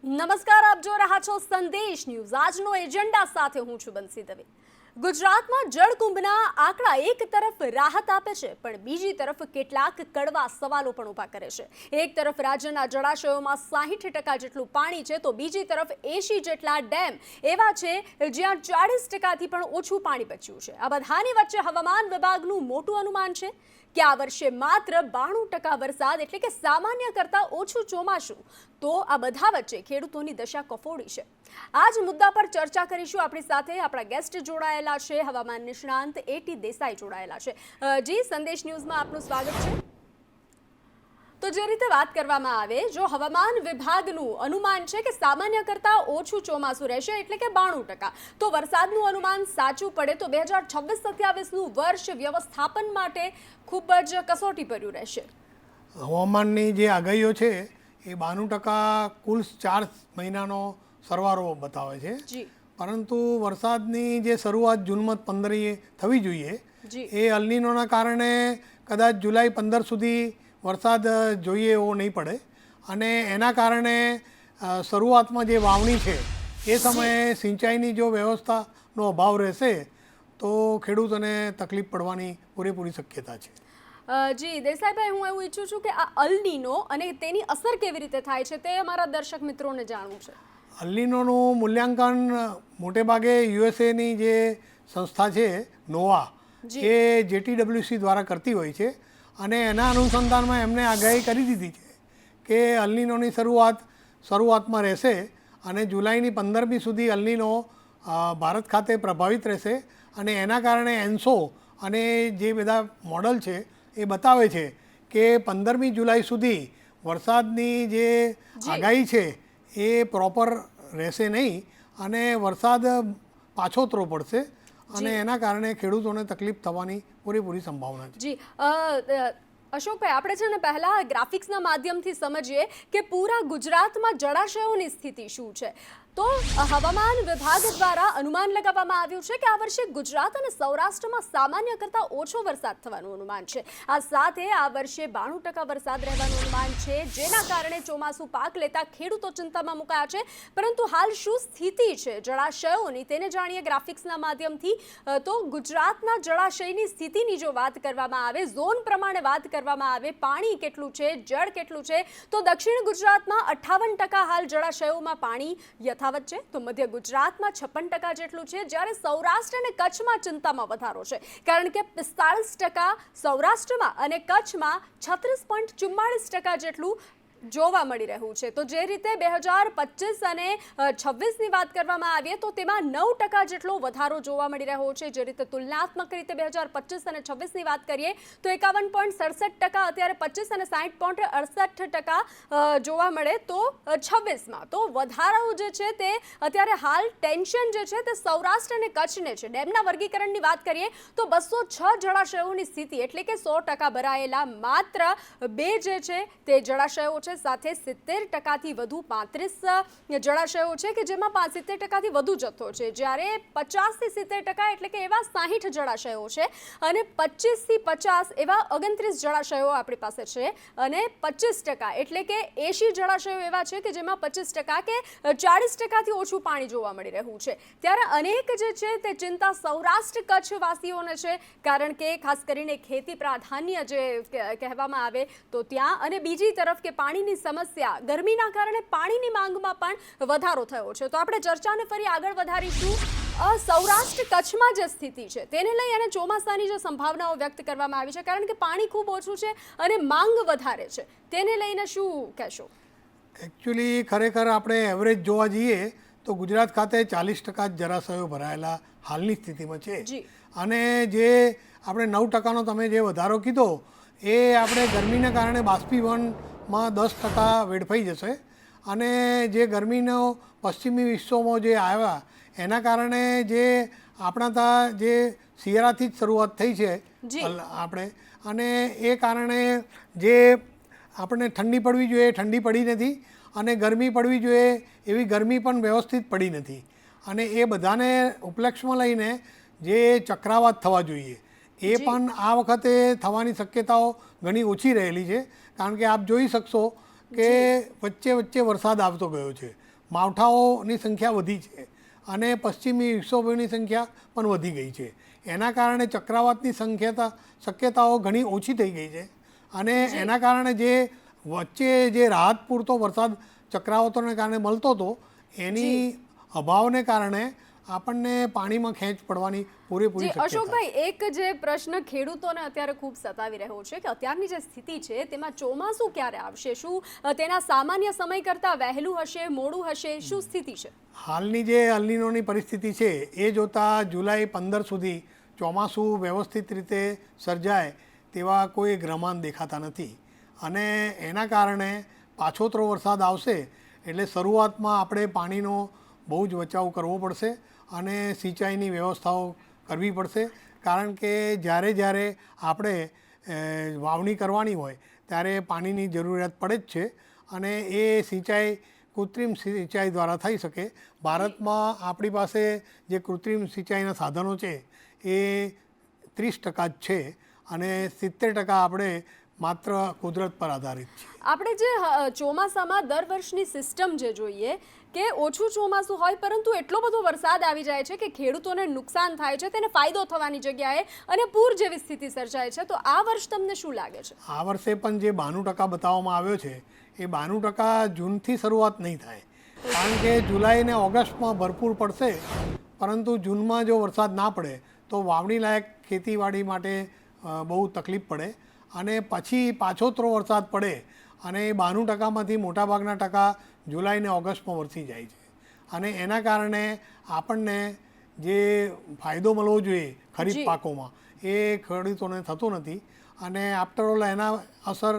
નમસ્કાર, આપ જો રહ્યા છો સંદેશ ન્યૂઝ. આજનો એજન્ડા સાથે હું છું બંસી દવે. ગુજરાતમાં જળકુંભના આંકડા એક તરફ રાહત આપે છે, પણ બીજી તરફ કેટલાક કડવા સવાલો પણ ઊભા કરે છે. એક તરફ રાજ્યના જળાશયોમાં 60% જેટલું પાણી છે, તો બીજી તરફ 80 જેટલા ડેમ એવા છે જ્યાં 40%થી પણ ઓછું પાણી બચ્યું છે. આ બધાની વચ્ચે હવામાન વિભાગનું મોટું અનુમાન છે કે આ વર્ષે માત્ર 92% વરસાદ એટલે કે સામાન્ય કરતાં ઓછું ચોમાસું. તો આ બધા વચ્ચે ખેડૂતોની દશા કફોડી છે. આ જ મુદ્દા પર ચર્ચા કરીશું. આપણી સાથે આપણા ગેસ્ટ જોડાયેલા છે, હવામાન નિષ્ણાંત એટી દેસાઈ જોડાયેલા છે. જી, સંદેશ ન્યૂઝમાં આપનું સ્વાગત છે. તો જે રીતે વાત કરવામાં આવે, જો હવામાન વિભાગનું અનુમાન છે કે સામાન્ય કરતાં ઓછું ચોમાસું રહેશે એટલે કે 92%, તો વરસાદનું અનુમાન સાચું પડે તો 2026-27નું વર્ષ વ્યવસ્થાપન માટે ખૂબ જ કસોટીભર્યું રહેશે. હવામાનની જે આગાહીઓ છે એ 92% કુલ 4 મહિનાનો સરવાળો બતાવે છે. પરંતુ વરસાદની જે શરૂઆત જૂનમાં 15મીએ થવી જોઈએ એ અલ નીનોના કારણે કદાચ જુલાઈ 15 સુધી વરસાદ જોઈએ એવો નહીં પડે, અને એના કારણે શરૂઆતમાં જે વાવણી છે એ સમયે સિંચાઈની જો વ્યવસ્થાનો અભાવ રહેશે તો ખેડૂતોને તકલીફ પડવાની પૂરેપૂરી શક્યતા છે. જી દેસાઈભાઈ, હું એવું ઈચ્છું છું કે આ અલ નીનો અને તેની અસર કેવી રીતે થાય છે તે અમારા દર્શક મિત્રોને જાણવું છે. અલ નીનોનું મૂલ્યાંકન મોટે ભાગે યુએસએની જે સંસ્થા છે નોવા, એ JTWC દ્વારા કરતી હોય છે, અને એના અનુસંધાનમાં એમને આગાહી કરી દીધી છે કે અલ નીનોની શરૂઆતમાં રહેશે, અને જુલાઈની 15મી સુધી અલ નીનો ભારત ખાતે પ્રભાવિત રહેશે. અને એના કારણે એન્સો અને જે બધા મોડલ છે એ બતાવે છે કે 15મી જુલાઈ સુધી વરસાદની જે આગાહી છે એ પ્રોપર રહેશે નહીં, અને વરસાદ પાછોતરો પડશે, અને એના કારણે ખેડૂતોને તકલીફ થવાની પૂરેપૂરી સંભાવના છે. જી અશોકભાઈ, આપણે છે ને પહેલા ગ્રાફિક્સના માધ્યમથી સમજીએ કે પૂરા ગુજરાતમાં જળાશયોની સ્થિતિ શું છે. તો હવામાન વિભાગ દ્વારા અનુમાન લગાવવામાં આવ્યું છે કે આ વર્ષે ગુજરાત અને સૌરાષ્ટ્રમાં સામાન્ય કરતાં ઓછો વરસાદ થવાનું અનુમાન છે. આ સાથે આ વર્ષે 92% વરસાદ રહેવાનું અનુમાન છે, જેના કારણે ચોમાસું પાક લેતા ખેડૂતો ચિંતામાં મુકાયા છે. પરંતુ હાલ શું સ્થિતિ છે જળાશયોની તેને જાણીએ ગ્રાફિક્સના માધ્યમથી. તો ગુજરાતના જળાશયની સ્થિતિની જો વાત કરવામાં આવે, ઝોન પ્રમાણે વાત કરવામાં આવે, પાણી કેટલું છે, જળ કેટલું છે, તો દક્ષિણ ગુજરાતમાં 58% હાલ જળાશયોમાં પાણી યથાવત છે, તો મધ્ય ગુજરાતમાં 56% જેટલું છે, જ્યારે સૌરાષ્ટ્ર અને કચ્છમાં ચિંતામાં વધારો છે, કારણ કે 45% સૌરાષ્ટ્રમાં અને કચ્છમાં 36.44% જેટલું જોવા મળી રહ્યું છે. તો જે રીતે 2025 અને 26ની વાત કરવામાં આવીએ તો તેમાં 9% જેટલો વધારો જોવા મળી રહ્યો છે. જે રીતે તુલનાત્મક રીતે 2025 અને 26ની વાત કરીએ તો 51.67%, અત્યારે 25 અને 60.68% જોવા મળે તો 26માં. તો વધારો જે છે તે અત્યારે હાલ ટેન્શન જે છે તે સૌરાષ્ટ્ર અને કચ્છને છે. ડેમના વર્ગીકરણની વાત કરીએ તો 206 જળાશયોની સ્થિતિ એટલે કે 100% ભરાયેલા માત્ર 2 જે છે તે જળાશયો છે, સાથે 70%થી વધુ 35 જળાશયો છે કે જેમાં 70%થી વધુ જથ્થો છે, જ્યારે 50 થી 70% એટલે કે એવા 60 જળાશયો છે, અને 25 થી 50 એવા 29 જળાશયો આપણી પાસે છે, અને 25% એટલે કે 80 જળાશયો એવા છે કે જેમાં 25% કે 40%થી ઓછું પાણી જોવા મળી રહ્યું છે. ત્યારે અનેક જે છે તે ચિંતા સૌરાષ્ટ્ર કચ્છ વાસીઓને છે, કારણ કે ખાસ કરીને ખેતી પ્રાધાન્ય જે કહેવામાં આવે તો ત્યાં, અને બીજી તરફ કે પાણીની સમસ્યા, ગરમીના કારણે પાણીની માંગમાં પણ વધારો થયો છે. તો આપણે ચર્ચાને ફરી આગળ વધારીશું. સૌરાષ્ટ્ર કચ્છમાં જે સ્થિતિ છે તેને લઈ અને ચોમાસાની જે સંભાવનાઓ વ્યક્ત કરવામાં આવી છે, કારણ કે પાણી ખૂબ ઓછું છે અને માંગ વધારે છે, તેને લઈને શું કહેશો? એકચ્યુઅલી ખરેખર આપણે એવરેજ જોવા જઈએ તો ગુજરાત ખાતે 40% જળાશયો ભરાયેલા હાલની સ્થિતિમાં છે, અને જે આપણે 9%નો તમે જે વધારો કીધો એ આપણે ગરમીના કારણે બાષ્પીભવનમાં 10% વેડફાઈ જશે, અને જે ગરમીનો પશ્ચિમી વિશ્વમાં જે આવ્યા એના કારણે જે આપણા ત્યાં જે શિયાળાથી જ શરૂઆત થઈ છે આપણે, અને એ કારણે જે આપણે ઠંડી પડવી જોઈએ ઠંડી પડી નથી, અને ગરમી પડવી જોઈએ એવી ગરમી પણ વ્યવસ્થિત પડી નથી, અને એ બધાને ઉપલક્ષમાં લઈને જે ચક્રાવાત થવા જોઈએ એ પણ આ વખતે થવાની શક્યતાઓ ઘણી ઓછી રહેલી છે, કારણ કે આપ જોઈ શકશો કે વચ્ચે વચ્ચે વરસાદ આવતો ગયો છે. માવઠાઓની સંખ્યા વધી છે અને પશ્ચિમી વિક્ષોભોની સંખ્યા પણ વધી ગઈ છે. એના કારણે ચક્રવાતની શક્યતાઓ ઘણી ઓછી થઈ ગઈ છે અને એના કારણે જે વચ્ચે જે રાહત પૂરતો વરસાદ ચક્રવાતોને કારણે મળતો હતો એની અભાવને કારણે આપણને પાણીમાં ખેંચ પડવાની પૂરેપૂરી શક્યતા. અશોકભાઈ, એક જે પ્રશ્ન ખેડૂતોને અત્યારે ખૂબ સતાવી રહ્યો છે કે અત્યારની જે સ્થિતિ છે તેમાં ચોમાસું ક્યારે આવશે? શું તેના સામાન્ય સમય કરતાં વહેલું હશે, મોડું હશે? શું સ્થિતિ છે હાલની જે અલ નીનોની પરિસ્થિતિ છે એ જોતાં જુલાઈ 15 સુધી ચોમાસું વ્યવસ્થિત રીતે સર્જાય તેવા કોઈ ગ્રહમાન દેખાતા નથી અને એના કારણે પાછોતરો વરસાદ આવશે એટલે શરૂઆતમાં આપણે પાણીનો બહુ જ બચાવ કરવો પડશે અને સિંચાઈની વ્યવસ્થાઓ કરવી પડશે, કારણ કે જ્યારે આપણે વાવણી કરવાની હોય ત્યારે પાણીની જરૂરિયાત પડે જ છે અને એ સિંચાઈ કૃત્રિમ સિંચાઈ દ્વારા થઈ શકે. ભારતમાં આપણી પાસે જે કૃત્રિમ સિંચાઈના સાધનો છે એ 30% જ છે અને 70% આપણે માત્ર કુદરત પર આધારિત છે. આપણે જે ચોમાસામાં દર વર્ષની સિસ્ટમ જે જોઈએ કે ઓછું ચોમાસું હોય પરંતુ એટલો બધો વરસાદ આવી જાય છે કે ખેડૂતોને નુકસાન થાય છે, તેને ફાયદો થવાની જગ્યાએ અને પૂર જેવી સ્થિતિ સર્જાય છે, તો આ વર્ષ તમને શું લાગે છે? આ વર્ષે પણ જે 92% બતાવવામાં આવ્યો છે એ 92% જૂનથી શરૂઆત નહીં થાય, કારણ કે જુલાઈ ને ઓગસ્ટમાં ભરપૂર પડશે, પરંતુ જૂનમાં જો વરસાદ ના પડે તો વાવણી લાયક ખેતીવાડી માટે બહુ તકલીફ પડે અને પછી પાછોતરો વરસાદ પડે અને એ 92%માંથી મોટાભાગના ટકા જુલાઈ ને ઓગસ્ટમાં વરસી જાય છે અને એના કારણે આપણને જે ફાયદો મળવો જોઈએ ખરીફ પાકોમાં એ ખેડૂતોને થતો નથી અને આફ્ટર ઓલ એના અસર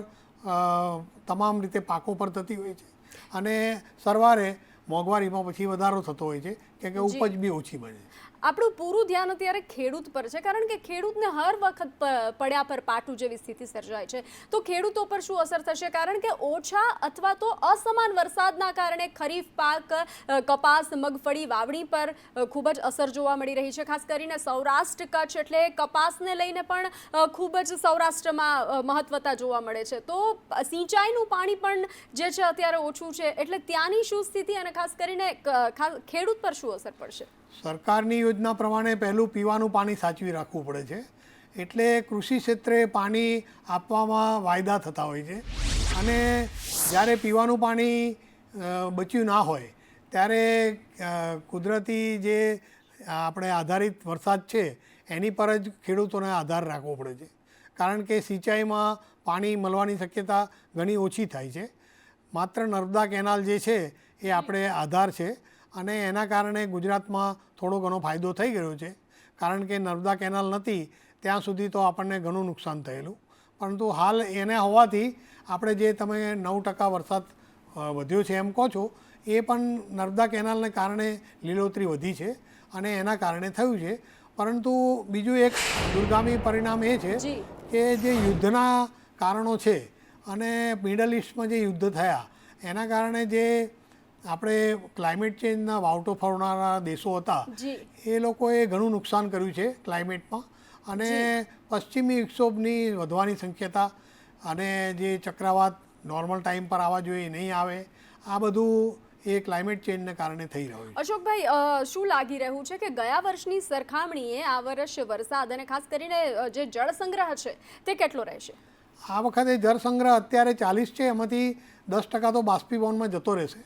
તમામ રીતે પાકો પર થતી હોય છે અને સરવારે મોંઘવારીમાં પછી વધારો થતો હોય છે કે ઉપજ બી ઓછી બને. આપણું પૂરું ધ્યાન અત્યારે ખેડૂત પર છે, કારણ કે ખેડૂતને હર વખત પડ્યા પર પાટું જેવી સ્થિતિ સર્જાય છે, તો ખેડૂતો પર શું અસર થશે? કારણ કે ઓછા અથવા તો અસમાન વરસાદના કારણે ખરીફ પાક કપાસ, મગફળી વાવણી પર ખૂબ જ અસર જોવા મળી રહી છે. ખાસ કરીને સૌરાષ્ટ્ર કચ્છ એટલે કપાસને લઈને પણ ખૂબ જ સૌરાષ્ટ્રમાં મહત્વતા જોવા મળે છે, તો સિંચાઈનું પાણી પણ જે છે અત્યારે ઓછું છે, એટલે ત્યાંની શું સ્થિતિ અને ખાસ કરીને ખેડૂત પર શું અસર પડશે? સરકારની યોજના પ્રમાણે પહેલું પીવાનું પાણી સાચવી રાખવું પડે છે, એટલે કૃષિ ક્ષેત્રે પાણી આપવામાં વાયદા થતા હોય છે અને જ્યારે પીવાનું પાણી બચ્યું ના હોય ત્યારે કુદરતી જે આપણે આધારિત વરસાદ છે એની પર જ ખેડૂતોને આધાર રાખવો પડે છે, કારણ કે સિંચાઈમાં પાણી મળવાની શક્યતા ઘણી ઓછી થાય છે. માત્ર નર્મદા કેનાલ જે છે એ આપણે આધાર છે અને એના કારણે ગુજરાતમાં થોડો ઘણો ફાયદો થઈ ગયો છે, કારણ કે નર્મદા કેનાલ નહોતી ત્યાં સુધી તો આપણને ઘણું નુકસાન થયેલું, પરંતુ હાલ એને હોવાથી આપણે જે તમે 9% વરસાદ વધ્યો છે એમ કહો છો એ પણ નર્મદા કેનાલને કારણે લીલોતરી વધી છે અને એના કારણે થયું છે. પરંતુ બીજું એક દુર્ગામી પરિણામ એ છે કે જે યુદ્ધના કારણો છે અને મિડલ ઇસ્ટમાં જે યુદ્ધ થયા એના કારણે જે આપણે ક્લાઇમેટ ચેન્જના વાવટો ફરનારા દેશો હતા એ લોકોએ ઘણું નુકસાન કર્યું છે ક્લાઇમેટમાં અને પશ્ચિમી વિક્ષોભની વધવાની શક્યતા અને જે ચક્રવાત નોર્મલ ટાઈમ પર આવવા જોઈએ નહીં આવે, આ બધું એ ક્લાઇમેટ ચેન્જને કારણે થઈ રહ્યું છે. અશોકભાઈ, શું લાગી રહ્યું છે કે ગયા વર્ષની સરખામણીએ આ વર્ષ વરસાદ અને ખાસ કરીને જે જળ સંગ્રહ છે તે કેટલો રહેશે? આ વખતે જળ સંગ્રહ અત્યારે 40 છે, એમાંથી 10% તો બાષ્પીભવનમાં જતો રહેશે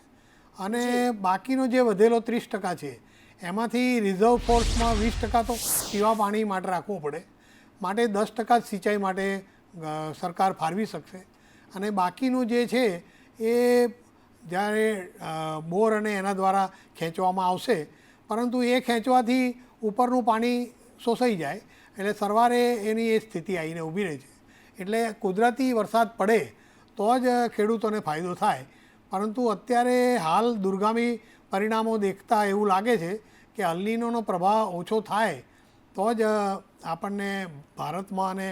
અને બાકીનો જે વધેલો 30% છે એમાંથી રિઝર્વ ફોર્સમાં 20% તો પીવા પાણી માટે રાખવું પડે, માટે 10% સિંચાઈ માટે સરકાર ફાળવી શકશે અને બાકીનું જે છે એ જ્યારે બોર અને એના દ્વારા ખેંચવામાં આવશે, પરંતુ એ ખેંચવાથી ઉપરનું પાણી શોષાઈ જાય એટલે સરવારે એની એ સ્થિતિ આવીને ઊભી રહે છે. એટલે કુદરતી વરસાદ પડે તો જ ખેડૂતોને ફાયદો થાય, પરંતુ અત્યારે હાલ દુર્ગામી પરિણામો દેખતા એવું લાગે છે કે અલ નીનોનો પ્રભાવ ઓછો થાય તો જ આપણને ભારતમાં અને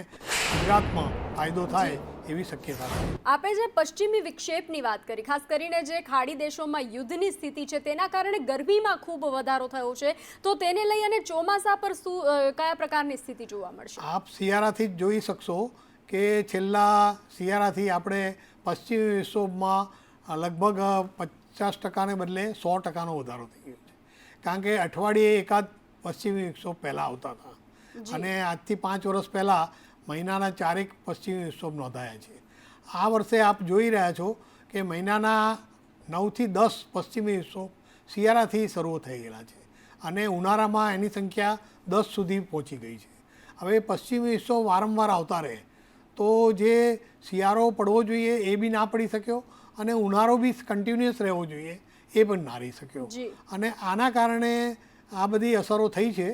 ગુજરાતમાં ફાયદો થાય એવી શક્યતા છે. આપે જે પશ્ચિમી વિક્ષેપની વાત કરી, ખાસ કરીને જે ખાડી દેશોમાં યુદ્ધની સ્થિતિ છે તેના કારણે ગરમીમાં ખૂબ વધારો થયો છે, તો તેને લઈ અને ચોમાસા પર શું કયા પ્રકારની સ્થિતિ જોવા મળશે? આપ શિયાળાથી જ જોઈ શકશો કે છેલ્લા શિયાળાથી આપણે પશ્ચિમી વિક્ષોભમાં લગભગ 50%ને બદલે 100%નો વધારો થઈ ગયો છે. કારણ કે અઠવાડિયે એકાદ પશ્ચિમી વિક્ષોભ પહેલાં આવતા હતા અને આજથી 5 વર્ષ પહેલાં મહિનાના 4 પશ્ચિમી વિક્ષોભ નોંધાયા છે. આ વર્ષે આપ જોઈ રહ્યા છો કે મહિનાના 9 થી 10 પશ્ચિમી વિક્ષોભ શિયાળાથી શરૂ થઈ ગયેલા છે અને ઉનાળામાં એની સંખ્યા 10 સુધી પહોંચી ગઈ છે. હવે પશ્ચિમી વિક્ષોભ વારંવાર આવતા રહે તો જે શિયાળો પડવો જોઈએ એ બી ના પડી શક્યો અને ઉનાળો બી કન્ટિન્યુઅસ રહેવો જોઈએ એ પણ ના રહી શક્યો. અને આના કારણે આ બધી અસરો થઈ છે,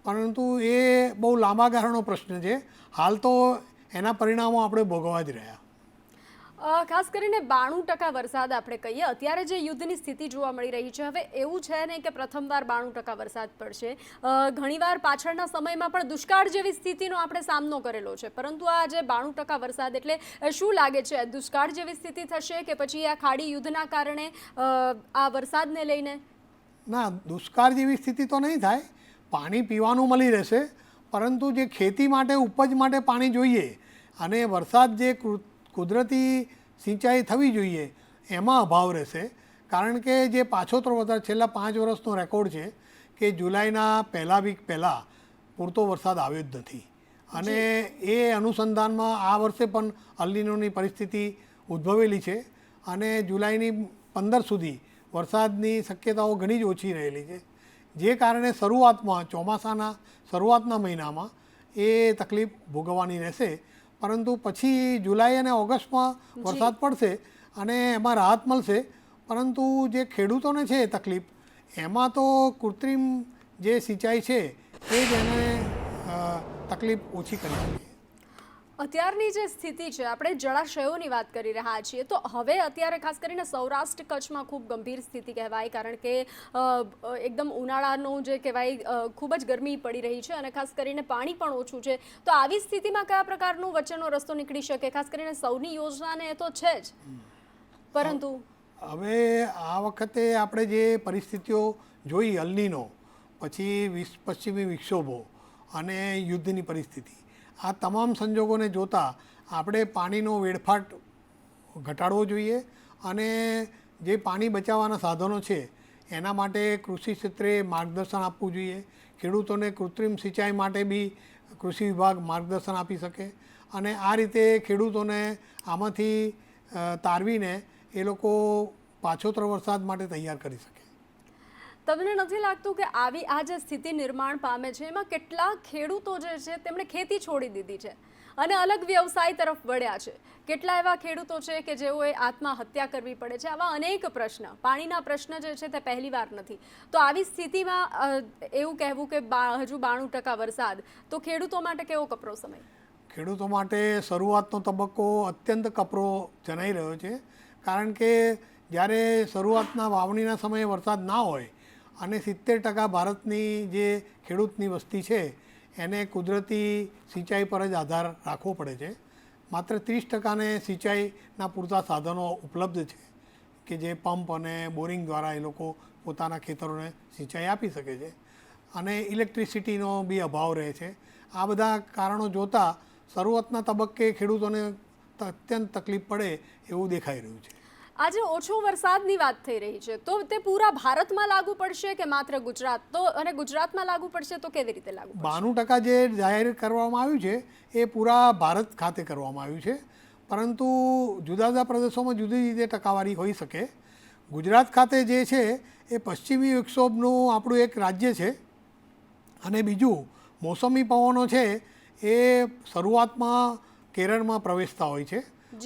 પરંતુ એ બહુ લાંબા ગાળાનો પ્રશ્ન છે. હાલ તો એના પરિણામો આપણે ભોગવવા જ રહ્યા. ખાસ કરીને 92% વરસાદ આપણે કહીએ, અત્યારે જે યુદ્ધની સ્થિતિ જોવા મળી રહી છે, હવે એવું છે નહીં કે પ્રથમવાર 92% વરસાદ પડશે. ઘણીવાર પાછળના સમયમાં પણ દુષ્કાળ જેવી સ્થિતિનો આપણે સામનો કરેલો છે, પરંતુ આ જે 92% વરસાદ એટલે શું લાગે છે, દુષ્કાળ જેવી સ્થિતિ થશે કે પછી આ ખાડી યુદ્ધના કારણે આ વરસાદને લઈને? ના, દુષ્કાળ જેવી સ્થિતિ તો નહીં થાય. પાણી પીવાનું મળી રહેશે, પરંતુ જે ખેતી માટે ઉપજ માટે પાણી જોઈએ અને વરસાદ જે કુદરતી સિંચાઈ થવી જોઈએ એમાં અભાવ રહેશે. કારણ કે જે પાછોતરો વરસાદ છેલ્લા 5 વર્ષનો રેકોર્ડ છે કે જુલાઈના પહેલા વીક પહેલાં પૂરતો વરસાદ આવ્યો જ નથી અને એ અનુસંધાનમાં આ વર્ષે પણ અલ નીનોની પરિસ્થિતિ ઉદ્ભવેલી છે અને જુલાઈની 15 સુધી વરસાદની શક્યતાઓ ઘણી જ ઓછી રહેલી છે, જે કારણે શરૂઆતમાં ચોમાસાના શરૂઆતના મહિનામાં એ તકલીફ ભોગવવાની રહેશે. પરંતુ પછી જુલાઈ અને ઓગસ્ટમાં વરસાદ પડશે અને એમાં રાહત મળશે. પરંતુ જે ખેડૂતોને છે તકલીફ, એમાં તો કૃત્રિમ જે સિંચાઈ છે એ જ એને તકલીફ ઓછી કરી શકે. અત્યારની જે સ્થિતિ છે, આપણે જળાશયોની વાત કરી રહ્યા છીએ, તો હવે અત્યારે ખાસ કરીને સૌરાષ્ટ્ર કચ્છમાં ખૂબ ગંભીર સ્થિતિ કહેવાય, કારણ કે એકદમ ઉનાળાનું જે કહેવાય ખૂબ જ ગરમી પડી રહી છે અને ખાસ કરીને પાણી પણ ઓછું છે. તો આવી સ્થિતિમાં કયા પ્રકારનો વચ્ચેનો રસ્તો નીકળી શકે? ખાસ કરીને સૌની યોજનાને એ તો છે જ, પરંતુ હવે આ વખતે આપણે જે પરિસ્થિતિઓ જોઈ, અલ નીનો પછી પશ્ચિમી વિક્ષોભો અને યુદ્ધની પરિસ્થિતિ, આ તમામ સંજોગોને જોતાં આપણે પાણીનો વેડફાટ ઘટાડવો જોઈએ અને જે પાણી બચાવવાના સાધનો છે એના માટે કૃષિ ક્ષેત્રે માર્ગદર્શન આપવું જોઈએ. ખેડૂતોને કૃત્રિમ સિંચાઈ માટે બી કૃષિ વિભાગ માર્ગદર્શન આપી શકે અને આ રીતે ખેડૂતોને આમાંથી તારવીને એ લોકો પાછોતર વરસાદ માટે તૈયાર કરી શકે. તમને નથી લાગતું કે આવી આ જે સ્થિતિ નિર્માણ પામે છે એમાં કેટલાક ખેડૂતો જે છે તેમણે ખેતી છોડી દીધી છે અને અલગ વ્યવસાય તરફ વળ્યા છે? કેટલા એવા ખેડૂતો છે કે જેઓએ આત્મહત્યા કરવી પડે છે? આવા અનેક પ્રશ્ન, પાણીના પ્રશ્ન જે છે તે પહેલી વાર નથી. તો આવી સ્થિતિમાં એવું કહેવું કે હજુ 92% વરસાદ, તો ખેડૂતો માટે કેવો કપરો સમય? ખેડૂતો માટે શરૂઆતનો તબક્કો અત્યંત કપરો જણાઈ રહ્યો છે. કારણ કે જ્યારે શરૂઆતના વાવણીના સમયે વરસાદ ના હોય અને 70% ભારતની જે ખેડૂતની વસ્તી છે એને કુદરતી સિંચાઈ પર જ આધાર રાખવો પડે છે. માત્ર 30%ને સિંચાઈના પૂરતા સાધનો ઉપલબ્ધ છે કે જે પંપ અને બોરિંગ દ્વારા એ લોકો પોતાના ખેતરોને સિંચાઈ આપી શકે છે અને ઇલેક્ટ્રિસિટીનો બી અભાવ રહે છે. આ બધા કારણો જોતાં શરૂઆતના તબક્કે ખેડૂતોને અત્યંત તકલીફ પડે એવું દેખાઈ રહ્યું છે. આજે ઓછો વરસાદની વાત થઈ રહી છે, તો તે પૂરા ભારતમાં લાગુ પડશે કે માત્ર ગુજરાત? તો અને ગુજરાતમાં લાગુ પડશે તો કેવી રીતે લાગુ પડશે? 92% જે જાહેર કરવામાં આવ્યું છે એ પૂરા ભારત ખાતે કરવામાં આવ્યું છે, પરંતુ જુદા જુદા પ્રદેશોમાં જુદી રીતે ટકાવારી હોઈ શકે. ગુજરાત ખાતે જે છે એ પશ્ચિમી વિક્ષોભનું આપણું એક રાજ્ય છે અને બીજું મોસમી પવનો છે એ શરૂઆતમાં કેરળમાં પ્રવેશતા હોય છે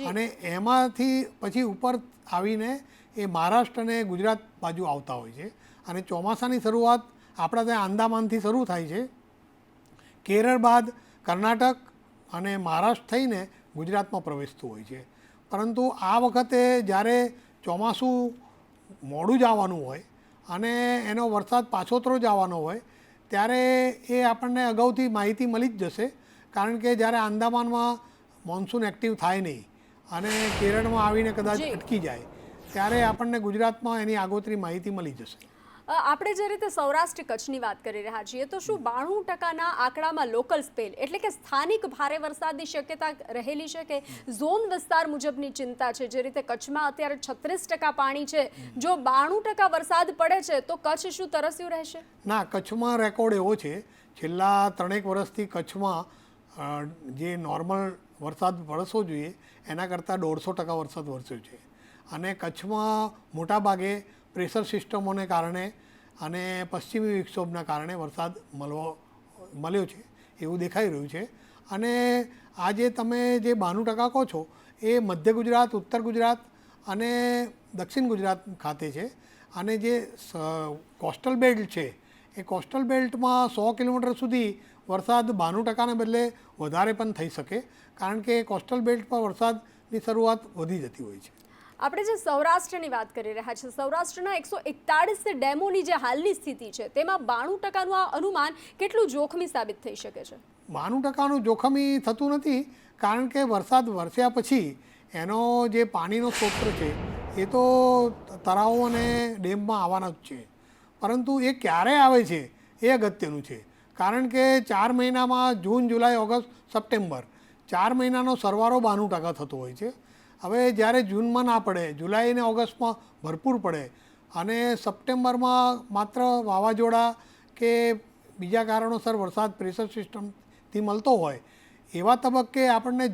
અને એમાંથી પછી ઉપર આવીને એ મહારાષ્ટ્ર અને ગુજરાત બાજુ આવતા હોય છે અને ચોમાસાની શરૂઆત આપણા ત્યાં આંદામાનથી શરૂ થાય છે. કેરળ બાદ કર્ણાટક અને મહારાષ્ટ્ર થઈને ગુજરાતમાં પ્રવેશતું હોય છે. પરંતુ આ વખતે જ્યારે ચોમાસું મોડું જ આવવાનું હોય અને એનો વરસાદ પાછોતરો જ આવવાનો હોય ત્યારે એ આપણને અગાઉથી માહિતી મળી જ જશે. કારણ કે જ્યારે આંદામાનમાં મોન્સૂન એક્ટિવ થાય નહીં અને કેરળમાં આવીને કદાચ અટકી જાય ત્યારે આપણને ગુજરાતમાં એની આગોતરી માહિતી મળી જશે. આપણે જે રીતે સૌરાષ્ટ્ર કચ્છની વાત કરી રહ્યા છીએ તો શું 92%ના આંકડામાં લોકલ સ્પેલ એટલે કે સ્થાનિક ભારે વરસાદની શક્યતા રહેલી છે કે ઝોન વિસ્તાર મુજબની ચિંતા છે? જે રીતે કચ્છમાં અત્યારે 36% પાણી છે, જો 92% વરસાદ પડે છે તો કચ્છ શું તરસ્યું રહેશે? ના, કચ્છમાં રેકોર્ડ એવો છે, છેલ્લા 3 વર્ષથી કચ્છમાં જે નોર્મલ વરસાદ વરસવો જોઈએ એના કરતાં 150% વરસાદ વરસ્યો છે. અને કચ્છમાં મોટાભાગે પ્રેશર સિસ્ટમોને કારણે અને પશ્ચિમી વિક્ષોભના કારણે વરસાદ મળ્યો છે એવું દેખાઈ રહ્યું છે. અને આજે તમે જે 92% કહો છો એ મધ્ય ગુજરાત, ઉત્તર ગુજરાત અને દક્ષિણ ગુજરાત ખાતે છે. અને જે કોસ્ટલ બેલ્ટ છે એ કોસ્ટલ બેલ્ટમાં 100 કિલોમીટર સુધી વરસાદ 92%ને બદલે વધારે પણ થઈ શકે, કારણ કે કોસ્ટલ બેલ્ટ પર વરસાદની શરૂઆત વધી જતી હોય છે. આપણે જે સૌરાષ્ટ્રની વાત કરી રહ્યા છીએ, સૌરાષ્ટ્રના 141 ડેમોની જે હાલની સ્થિતિ છે તેમાં 92%નું આ અનુમાન કેટલું જોખમી સાબિત થઈ શકે છે? 92%નું જોખમી થતું નથી, કારણ કે વરસાદ વરસ્યા પછી એનો જે પાણીનો સ્ત્રોત છે એ તો તળાવો અને ડેમમાં આવવાનો જ છે, પરંતુ એ ક્યારે આવે છે એ અગત્યનું છે. કારણ કે 4 મહિનામાં જૂન, જુલાઈ, ઓગસ્ટ, સપ્ટેમ્બર 4 મહિનાનો સરવાળો 92% થતો હોય છે. હવે જ્યારે જૂનમાં ના પડે, જુલાઈ અને ઓગસ્ટમાં ભરપૂર પડે અને સપ્ટેમ્બરમાં માત્ર વાવાઝોડા કે બીજા કારણોસર વરસાદ પ્રેશર સિસ્ટમથી મળતો હોય એવા તબક્કે આપણને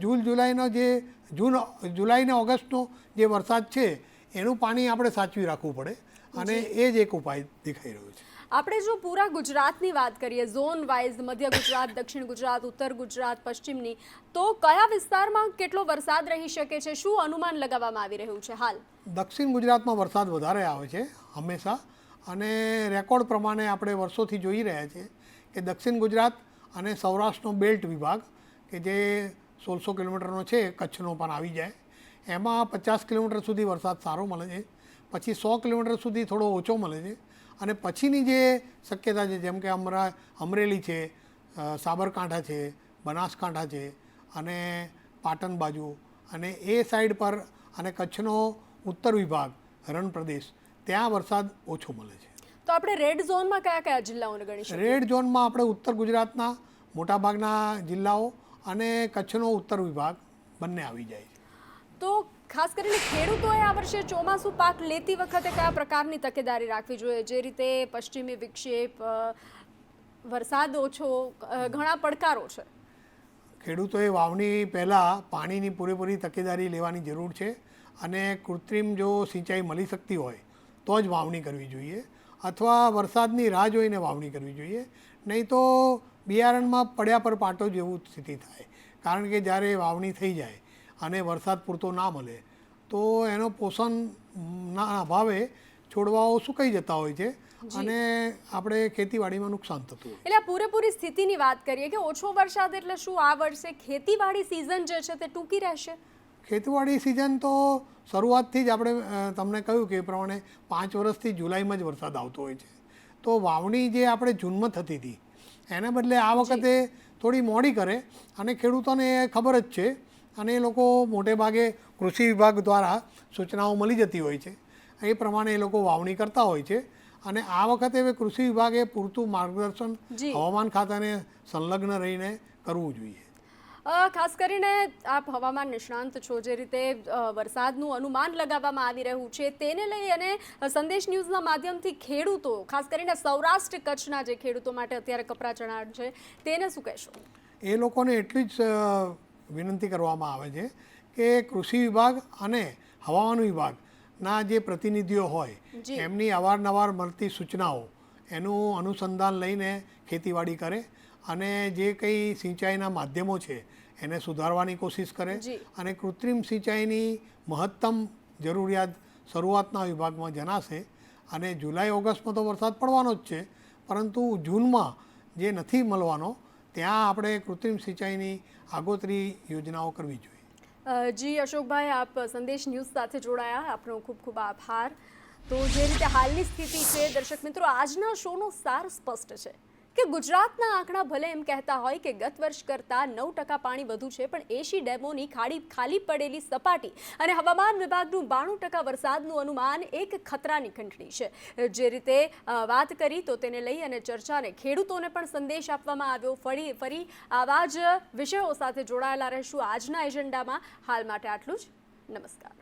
જુલાઈ ને ઓગસ્ટનો જે વરસાદ છે એનું પાણી આપણે સાચવી રાખવું પડે, અને એ જ એક ઉપાય દેખાઈ રહ્યો છે. આપણે જો પૂરા ગુજરાતની વાત કરીએ, ઝોન વાઇઝ, મધ્ય ગુજરાત, દક્ષિણ ગુજરાત, ઉત્તર ગુજરાત, પશ્ચિમની, તો કયા વિસ્તારમાં કેટલો વરસાદ રહી શકે છે? શું અનુમાન લગાવવામાં આવી રહ્યું છે હાલ? દક્ષિણ ગુજરાતમાં વરસાદ વધારે આવે છે હંમેશા, અને રેકોર્ડ પ્રમાણે આપણે વર્ષોથી જોઈ રહ્યા છીએ કે દક્ષિણ ગુજરાત અને સૌરાષ્ટ્રનો બેલ્ટ વિભાગ કે જે 1600 કિલોમીટરનો છે, કચ્છનો પણ આવી જાય, એમાં 50 કિલોમીટર સુધી વરસાદ સારો મળે છે, પછી 100 કિલોમીટર સુધી થોડો ઓછો મળે છે, અને પછીની જે શક્યતા છે જેમ કે અમરેલી છે, સાબરકાંઠા છે, બનાસકાંઠા છે અને પાટણ બાજુ, અને એ સાઈડ પર અને કચ્છનો ઉત્તર વિભાગ, રણ પ્રદેશ, ત્યાં વરસાદ ઓછો મળે છે. તો આપણે રેડ ઝોનમાં કયા કયા જિલ્લાઓને ગણી શકીએ? રેડ ઝોનમાં આપણે ઉત્તર ગુજરાતના મોટાભાગના જિલ્લાઓ અને કચ્છનો ઉત્તર વિભાગ બંને આવી જાય છે. તો ખાસ કરીને ખેડૂતોએ આ વર્ષે ચોમાસું પાક લેતી વખતે કયા પ્રકારની તકેદારી રાખવી જોઈએ? જે રીતે પશ્ચિમી વિક્ષેપ, વરસાદ ઓછો, ઘણા પડકારો છે. ખેડૂતોએ વાવણી પહેલાં પાણીની પૂરેપૂરી તકેદારી લેવાની જરૂર છે, અને કૃત્રિમ જો સિંચાઈ મળી શકતી હોય તો જ વાવણી કરવી જોઈએ, અથવા વરસાદની રાહ જોઈને વાવણી કરવી જોઈએ. નહીં તો બિયારણમાં પડ્યા પર પાટો જેવું સ્થિતિ થાય, કારણ કે જ્યારે વાવણી થઈ જાય અને વરસાદ પૂરતો ના મળે તો એનો પોષણના અભાવે છોડવાઓ સુકાઈ જતા હોય છે અને આપણે ખેતીવાડીમાં નુકસાન થતું હોય. એટલે પૂરેપૂરી સ્થિતિની વાત કરીએ કે ઓછો વરસાદ એટલે શું આ વર્ષે ખેતીવાડી સિઝન જે છે તે ટૂંકી રહેશે? ખેતીવાડી સિઝન તો શરૂઆતથી જ આપણે તમને કહ્યું કે એ પ્રમાણે 5 વર્ષથી જુલાઈમાં જ વરસાદ આવતો હોય છે, તો વાવણી જે આપણે જૂનમાં થતી હતી એને બદલે આ વખતે થોડી મોડી કરે, અને ખેડૂતોને ખબર જ છે, અને એ લોકો મોટે ભાગે કૃષિ વિભાગ દ્વારા સૂચનાઓ મળી જતી હોય છે, એ પ્રમાણે એ લોકો વાવણી કરતા હોય છે. અને આ વખતે હવે કૃષિ વિભાગે પૂરતું માર્ગદર્શન હવામાન ખાતાને સંલગ્ન રહીને કરવું જોઈએ. ખાસ કરીને આપ હવામાન નિષ્ણાંત છો, જે રીતે વરસાદનું અનુમાન લગાવવામાં આવી રહ્યું છે તેને લઈ અને સંદેશ ન્યૂઝના માધ્યમથી ખેડૂતો, ખાસ કરીને સૌરાષ્ટ્ર કચ્છના જે ખેડૂતો માટે અત્યારે કપરા ચણાટ છે, તેને શું કહેશો? એ લોકોને એટલી જ વિનંતી કરવામાં આવે છે કે કૃષિ વિભાગ અને હવામાન વિભાગના જે પ્રતિનિધિઓ હોય એમની અવારનવાર મળતી સૂચનાઓ એનું અનુસંધાન લઈને ખેતીવાડી કરે, અને જે કંઈ સિંચાઈના માધ્યમો છે એને સુધારવાની કોશિશ કરે, અને કૃત્રિમ સિંચાઈની મહત્તમ જરૂરિયાત શરૂઆતના વિભાગમાં જણાશે. અને જુલાઈ ઓગસ્ટમાં તો વરસાદ પડવાનો જ છે, પરંતુ જૂનમાં જે નથી મળવાનો ત્યાં આપણે કૃત્રિમ સિંચાઈની આગોતરી યોજનાઓ કરવી જોઈએ. જી અશોકભાઈ, આપ સંદેશ ન્યૂઝ સાથે જોડાયા, આપનો ખૂબ ખૂબ આભાર. તો જે રીતે હાલની સ્થિતિ છે, દર્શક મિત્રો, આજના શોનો સાર સ્પષ્ટ છે કે ગુજરાતના આંકડા ભલે એમ કહેતા હોય કે ગત વર્ષ કરતાં 9% પાણી વધુ છે, પણ 80 ડેમોની ખાલી પડેલી સપાટી અને હવામાન વિભાગનું 92% વરસાદનું અનુમાન એક ખતરાની ઘંટડી છે. જે રીતે વાત કરી તો તેને લઈ અને ચર્ચાને ખેડૂતોને પણ સંદેશ આપવામાં આવ્યો. ફરી આવા જ વિષયો સાથે જોડાયેલા રહેશું આજના એજન્ડામાં. હાલ માટે આટલું જ. નમસ્કાર.